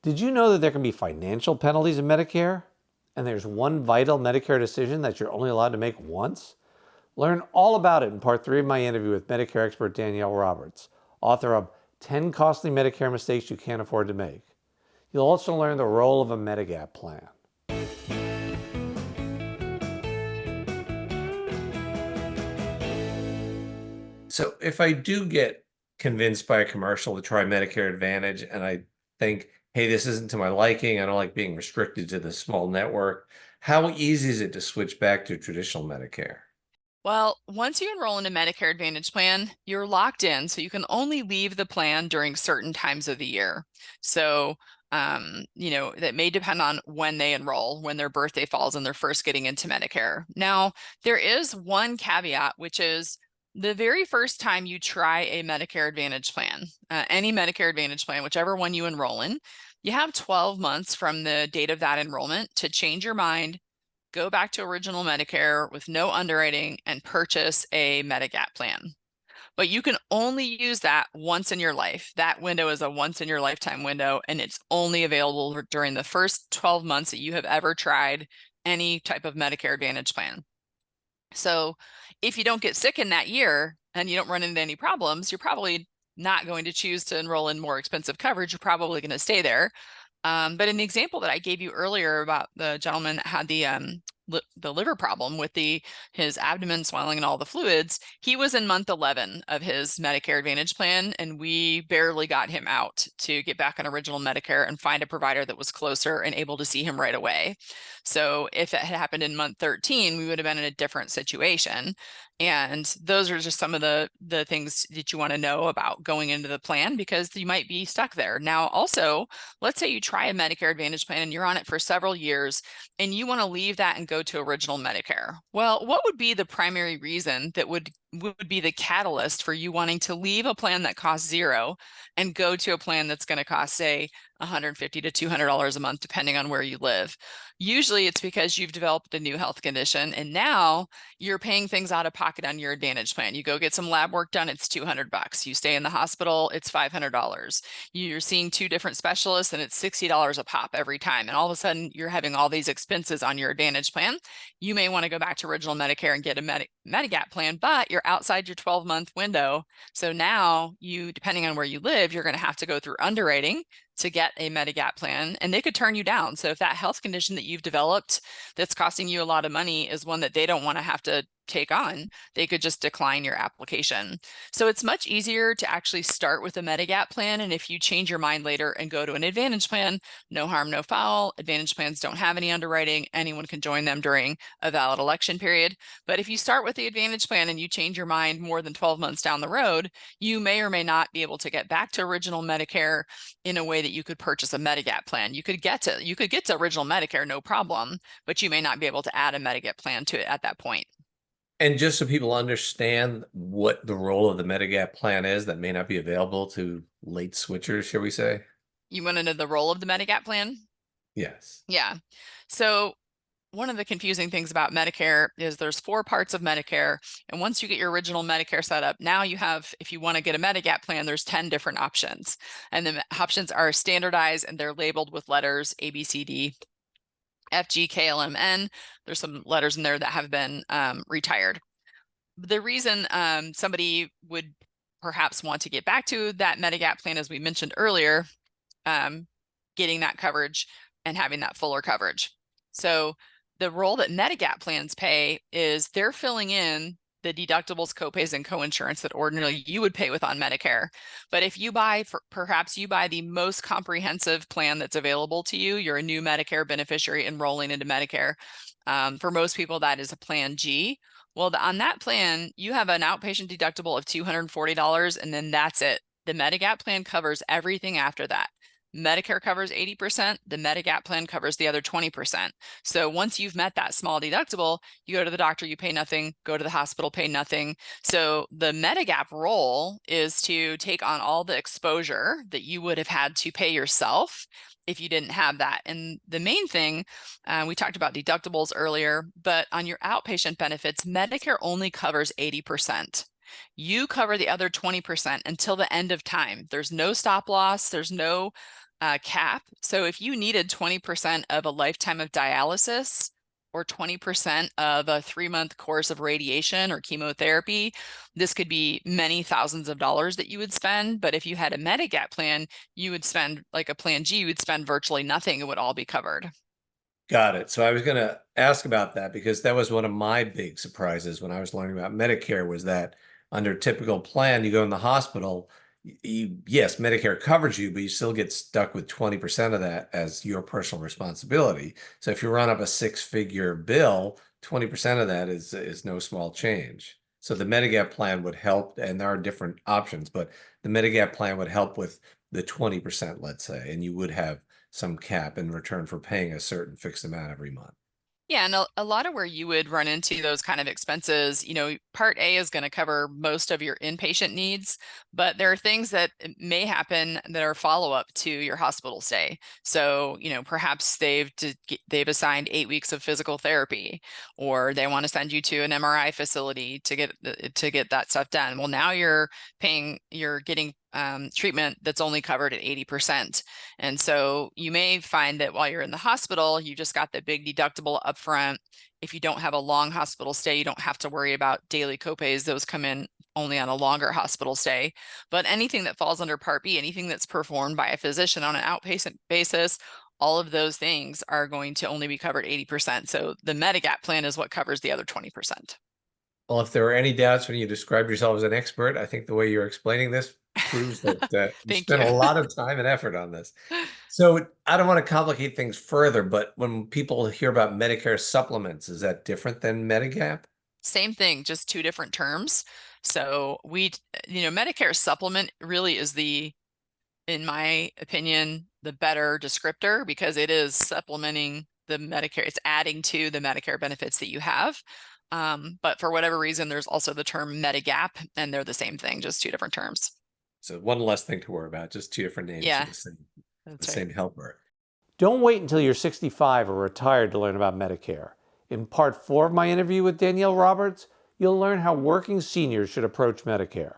Did you know that there can be financial penalties in Medicare? And there's one vital Medicare decision that you're only allowed to make once? Learn all about it in part 3 of my interview with Medicare expert Danielle Roberts, author of 10 Costly Medicare Mistakes You Can't Afford to Make. You'll also learn the role of a Medigap plan. So if I do get convinced by a commercial to try Medicare Advantage and I think, hey, this isn't to my liking, I don't like being restricted to this small network, how easy is it to switch back to traditional Medicare? Well, once you enroll in a Medicare Advantage plan, you're locked in, so you can only leave the plan during certain times of the year. So, that may depend on when they enroll, when their birthday falls and they're first getting into Medicare. Now, there is one caveat, which is the very first time you try a Medicare Advantage plan, any Medicare Advantage plan, whichever one you enroll in, you have 12 months from the date of that enrollment to change your mind, go back to original Medicare with no underwriting and purchase a Medigap plan. But you can only use that once in your life. That window is a once in your lifetime window, and it's only available during the first 12 months that you have ever tried any type of Medicare Advantage plan. So if you don't get sick in that year and you don't run into any problems, you're probably not going to choose to enroll in more expensive coverage. You're probably going to stay there. But in the example that I gave you earlier about the gentleman that had the liver problem with his abdomen swelling and all the fluids, he was in month 11 of his Medicare Advantage plan, and we barely got him out to get back on original Medicare and find a provider that was closer and able to see him right away. So if it had happened in month 13, we would have been in a different situation. And those are just some of the things that you want to know about going into the plan, because you might be stuck there. Now, also, let's say you try a Medicare Advantage plan and you're on it for several years and you want to leave that and go to original Medicare. Well, what would be the primary reason that would be the catalyst for you wanting to leave a plan that costs $0 and go to a plan that's going to cost, say, $150 to $200 a month, depending on where you live? Usually it's because you've developed a new health condition and now you're paying things out of pocket on your Advantage plan. You go get some lab work done, it's $200. You stay in the hospital, it's $500. You're seeing 2 different specialists and it's $60 a pop every time. And all of a sudden you're having all these expenses on your Advantage plan. You may want to go back to original Medicare and get a Medigap plan, but you're outside your 12-month window. So now you, depending on where you live, you're going to have to go through underwriting to get a Medigap plan, and they could turn you down. So if that health condition that you've developed that's costing you a lot of money is one that they don't want to have to take on, they could just decline your application. So it's much easier to actually start with a Medigap plan. And if you change your mind later and go to an Advantage plan, no harm, no foul. Advantage plans don't have any underwriting. Anyone can join them during a valid election period. But if you start with the Advantage plan and you change your mind more than 12 months down the road, you may or may not be able to get back to original Medicare in a way that you could purchase a Medigap plan. You could get to original Medicare, no problem, but you may not be able to add a Medigap plan to it at that point. And just so people understand what the role of the Medigap plan is that may not be available to late switchers, shall we say? You want to know the role of the Medigap plan? Yes. Yeah. So one of the confusing things about Medicare is there's 4 parts of Medicare. And once you get your original Medicare set up, now you have, if you want to get a Medigap plan, there's 10 different options. And the options are standardized and they're labeled with letters A, B, C, D, F, G, K, L, M, N. There's some letters in there that have been retired. The reason somebody would perhaps want to get back to that Medigap plan, as we mentioned earlier, getting that coverage and having that fuller coverage. So the role that Medigap plans pay is they're filling in the deductibles, copays, and coinsurance that ordinarily you would pay with on Medicare. But if you buy, perhaps you buy the most comprehensive plan that's available to you, you're a new Medicare beneficiary enrolling into Medicare. For most people, that is a Plan G. Well, on that plan, you have an outpatient deductible of $240, and then that's it. The Medigap plan covers everything after that. Medicare covers 80%, the Medigap plan covers the other 20%. So once you've met that small deductible, you go to the doctor, you pay nothing, go to the hospital, pay nothing. So the Medigap role is to take on all the exposure that you would have had to pay yourself if you didn't have that. And the main thing, we talked about deductibles earlier, but on your outpatient benefits, Medicare only covers 80%. You cover the other 20% until the end of time. There's no stop loss. There's no cap. So if you needed 20% of a lifetime of dialysis or 20% of a 3-month course of radiation or chemotherapy, this could be many thousands of dollars that you would spend. But if you had a Medigap plan, you would spend, like a Plan G, you would spend virtually nothing. It would all be covered. Got it. So I was going to ask about that because that was one of my big surprises when I was learning about Medicare was that under typical plan, you go in the hospital, yes, Medicare covers you, but you still get stuck with 20% of that as your personal responsibility. So if you run up a six-figure bill, 20% of that is no small change. So the Medigap plan would help, and there are different options, but the Medigap plan would help with the 20%, let's say, and you would have some cap in return for paying a certain fixed amount every month. Yeah, and a lot of where you would run into those kind of expenses, Part A is going to cover most of your inpatient needs, but there are things that may happen that are follow-up to your hospital stay. So, perhaps they've assigned 8 weeks of physical therapy, or they want to send you to an MRI facility to get that stuff done. Well, now you're getting treatment that's only covered at 80%. And so you may find that while you're in the hospital, you just got the big deductible upfront. If you don't have a long hospital stay, you don't have to worry about daily copays. Those come in only on a longer hospital stay. But anything that falls under Part B, anything that's performed by a physician on an outpatient basis, all of those things are going to only be covered 80%. So the Medigap plan is what covers the other 20%. Well, if there were any doubts when you described yourself as an expert, I think the way you're explaining this proves that you Thank spent you. a lot of time and effort on this. So I don't want to complicate things further, but when people hear about Medicare supplements, is that different than Medigap? Same thing, just two different terms. So Medicare supplement really is in my opinion, the better descriptor because it is supplementing the Medicare. It's adding to the Medicare benefits that you have. But for whatever reason, there's also the term Medigap, and they're the same thing, just two different terms. So one less thing to worry about, just two different names for Yeah, the that's right. same helper. Don't wait until you're 65 or retired to learn about Medicare. In part 4 of my interview with Danielle Roberts, you'll learn how working seniors should approach Medicare.